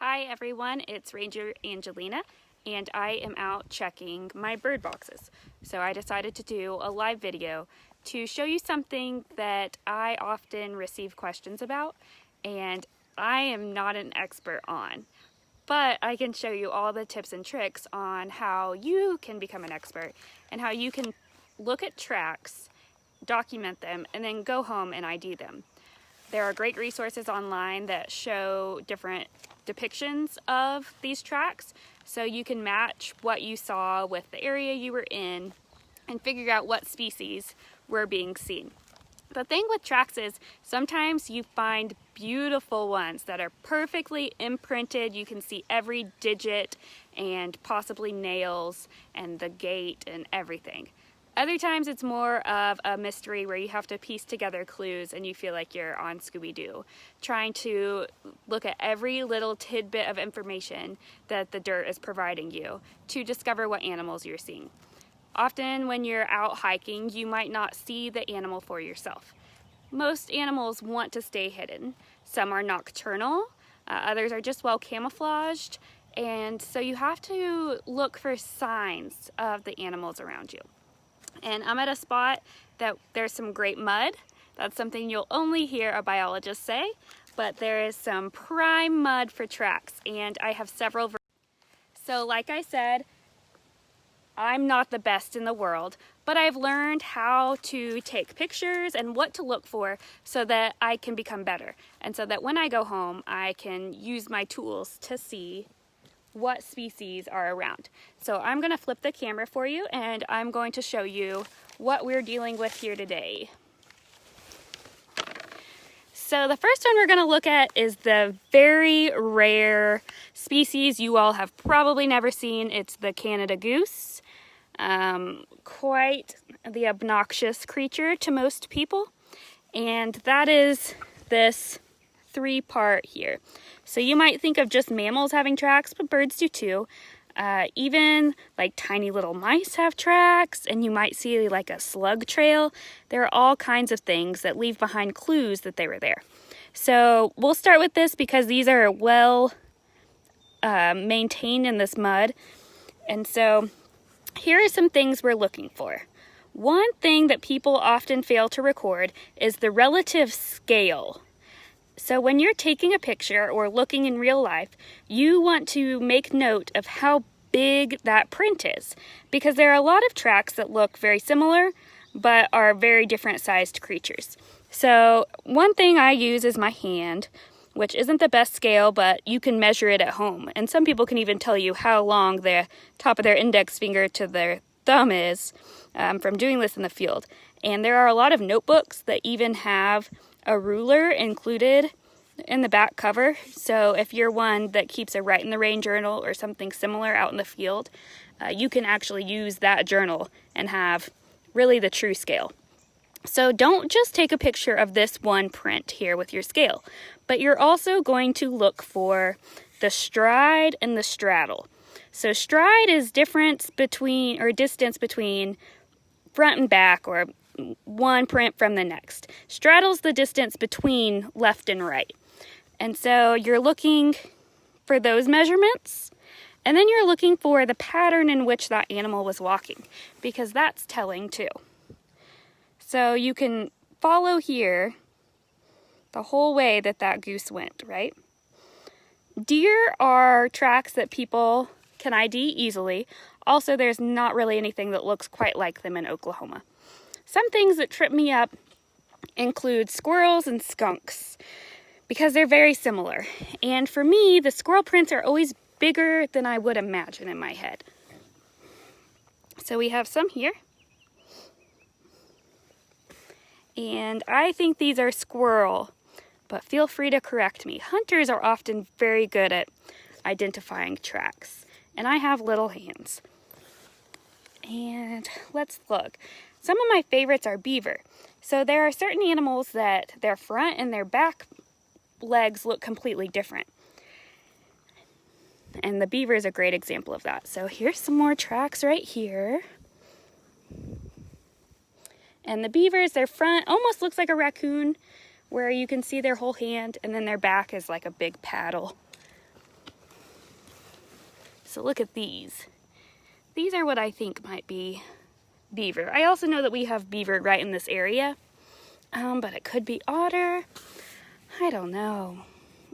Hi everyone, it's Ranger Angelina and I am out checking my bird boxes. So I decided to do a live video to show you something that I often receive questions about and I am not an expert on. But I can show you all the tips and tricks on how you can become an expert and how you can look at tracks, document them, and then go home and ID them. There are great resources online that show different depictions of these tracks, so you can match what you saw with the area you were in and figure out what species were being seen. The thing with tracks is sometimes you find beautiful ones that are perfectly imprinted. You can see every digit and possibly nails and the gait and everything. Other times it's more of a mystery where you have to piece together clues and you feel like you're on Scooby-Doo, trying to look at every little tidbit of information that the dirt is providing you to discover what animals you're seeing. Often when you're out hiking, you might not see the animal for yourself. Most animals want to stay hidden. Some are nocturnal, others are just well camouflaged, and so you have to look for signs of the animals around you. And I'm at a spot that there's some great mud. That's something you'll only hear a biologist say, but there is some prime mud for tracks, and I have several. So like I said, I'm not the best in the world, but I've learned how to take pictures and what to look for so that I can become better. And so that when I go home, I can use my tools to see what species are around. So I'm going to flip the camera for you and I'm going to show you what we're dealing with here today. So the first one we're going to look at is the very rare species you all have probably never seen. It's the Canada goose. Quite the obnoxious creature to most people. And that is this three-part here. So you might think of just mammals having tracks, but birds do too. Even like tiny little mice have tracks, and you might see like a slug trail. There are all kinds of things that leave behind clues that they were there. So we'll start with this because these are well maintained in this mud. And so here are some things we're looking for. One thing that people often fail to record is the relative scale. So when you're taking a picture or looking in real life, you want to make note of how big that print is, because there are a lot of tracks that look very similar but are very different sized creatures. So one thing I use is my hand, which isn't the best scale, but you can measure it at home. And some people can even tell you how long the top of their index finger to their thumb is from doing this in the field. And there are a lot of notebooks that even have a ruler included in the back cover. So if you're one that keeps a Right in the Rain journal or something similar out in the field, you can actually use that journal and have really the true scale. So don't just take a picture of this one print here with your scale, but you're also going to look for the stride and the straddle. So stride is difference between, or distance between front and back, or one print from the next. Straddle's the distance between left and right. And so you're looking for those measurements, and then you're looking for the pattern in which that animal was walking, because that's telling too. So you can follow here the whole way that that goose went, right? Deer are tracks that people can ID easily. Also, there's not really anything that looks quite like them in Oklahoma. Some things that trip me up include squirrels and skunks because they're very similar. And for me, the squirrel prints are always bigger than I would imagine in my head. So we have some here. And I think these are squirrel, but feel free to correct me. Hunters are often very good at identifying tracks, and I have little hands. And let's look. Some of my favorites are beaver. So there are certain animals that their front and their back legs look completely different. And the beaver is a great example of that. So here's some more tracks right here. And the beavers, their front almost looks like a raccoon, where you can see their whole hand, and then their back is like a big paddle. So look at these. These are what I think might be beaver. I also know that we have beaver right in this area, but it could be otter. I don't know.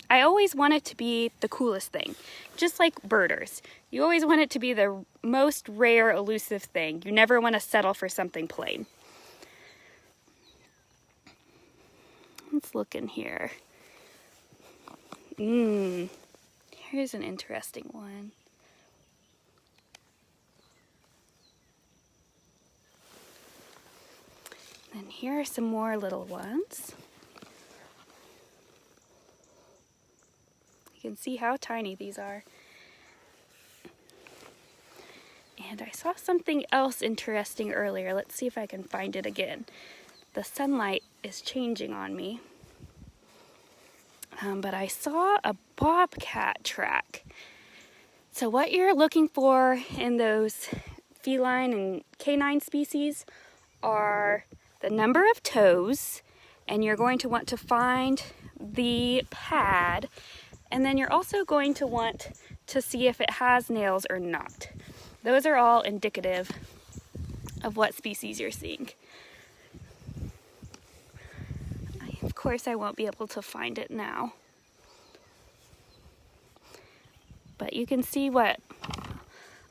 I always want it to be the coolest thing, just like birders. You always want it to be the most rare, elusive thing. You never want to settle for something plain. Let's look in here. Here's an interesting one. And here are some more little ones. You can see how tiny these are. And I saw something else interesting earlier. Let's see if I can find it again. The sunlight is changing on me. But I saw a bobcat track. So what you're looking for in those feline and canine species are the number of toes, and you're going to want to find the pad, and then you're also going to want to see if it has nails or not. Those are all indicative of what species you're seeing. Of course, I won't be able to find it now. But you can see what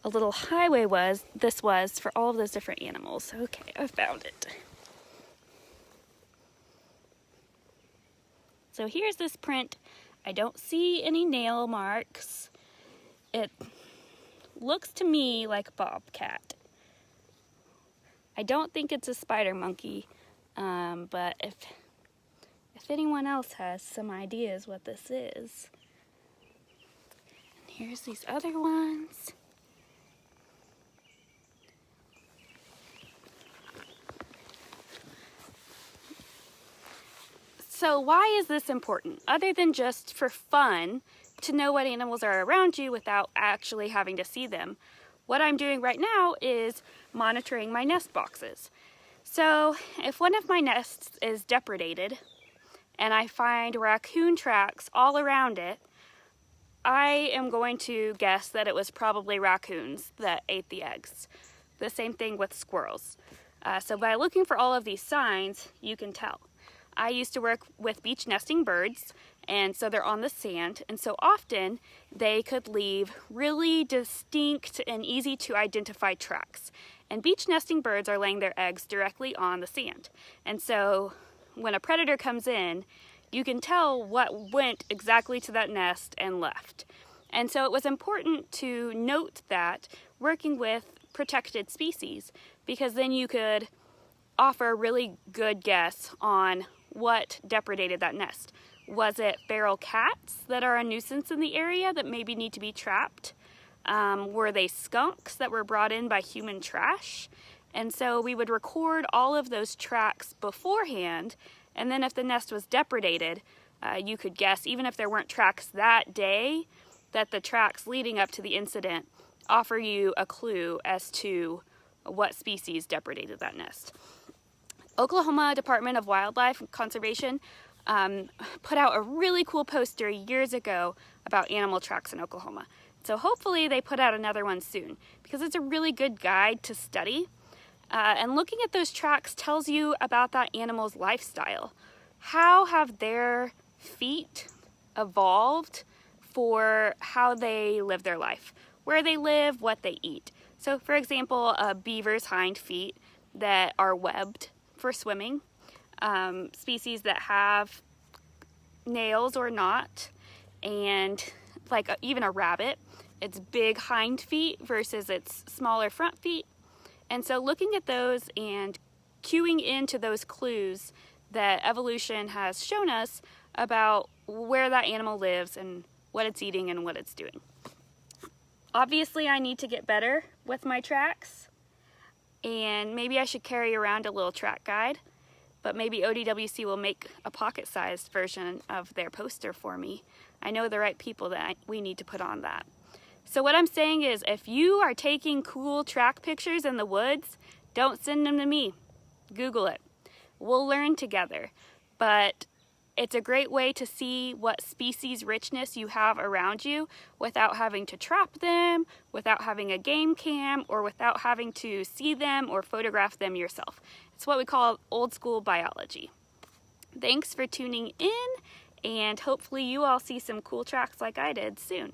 a little highway this was for all of those different animals. Okay, I found it. So here's this print. I don't see any nail marks. It looks to me like a bobcat. I don't think it's a spider monkey, but if anyone else has some ideas what this is. And here's these other ones. So why is this important? Other than just for fun, to know what animals are around you without actually having to see them, what I'm doing right now is monitoring my nest boxes. So if one of my nests is depredated and I find raccoon tracks all around it, I am going to guess that it was probably raccoons that ate the eggs. The same thing with squirrels. So by looking for all of these signs, you can tell. I used to work with beach nesting birds, and so they're on the sand, and so often they could leave really distinct and easy to identify tracks. And beach nesting birds are laying their eggs directly on the sand. And so when a predator comes in, you can tell what went exactly to that nest and left. And so it was important to note that working with protected species, because then you could offer a really good guess on what depredated that nest. Was it feral cats that are a nuisance in the area that maybe need to be trapped? Were they skunks that were brought in by human trash? And so we would record all of those tracks beforehand, and then if the nest was depredated, you could guess, even if there weren't tracks that day, that the tracks leading up to the incident offer you a clue as to what species depredated that nest. Oklahoma Department of Wildlife Conservation put out a really cool poster years ago about animal tracks in Oklahoma. So hopefully they put out another one soon, because it's a really good guide to study. And looking at those tracks tells you about that animal's lifestyle. How have their feet evolved for how they live their life? Where they live, what they eat. So for example, a beaver's hind feet that are webbed for swimming, species that have nails or not, and like even a rabbit, its big hind feet versus its smaller front feet. And so looking at those and cueing into those clues that evolution has shown us about where that animal lives and what it's eating and what it's doing. Obviously, I need to get better with my tracks, and maybe I should carry around a little track guide, but maybe ODWC will make a pocket-sized version of their poster for me. I know the right people that we need to put on that. So what I'm saying is, if you are taking cool track pictures in the woods, don't send them to me. Google it. We'll learn together. But It's a great way to see what species richness you have around you without having to trap them, without having a game cam, or without having to see them or photograph them yourself. It's what we call old school biology. Thanks for tuning in, and hopefully you all see some cool tracks like I did soon.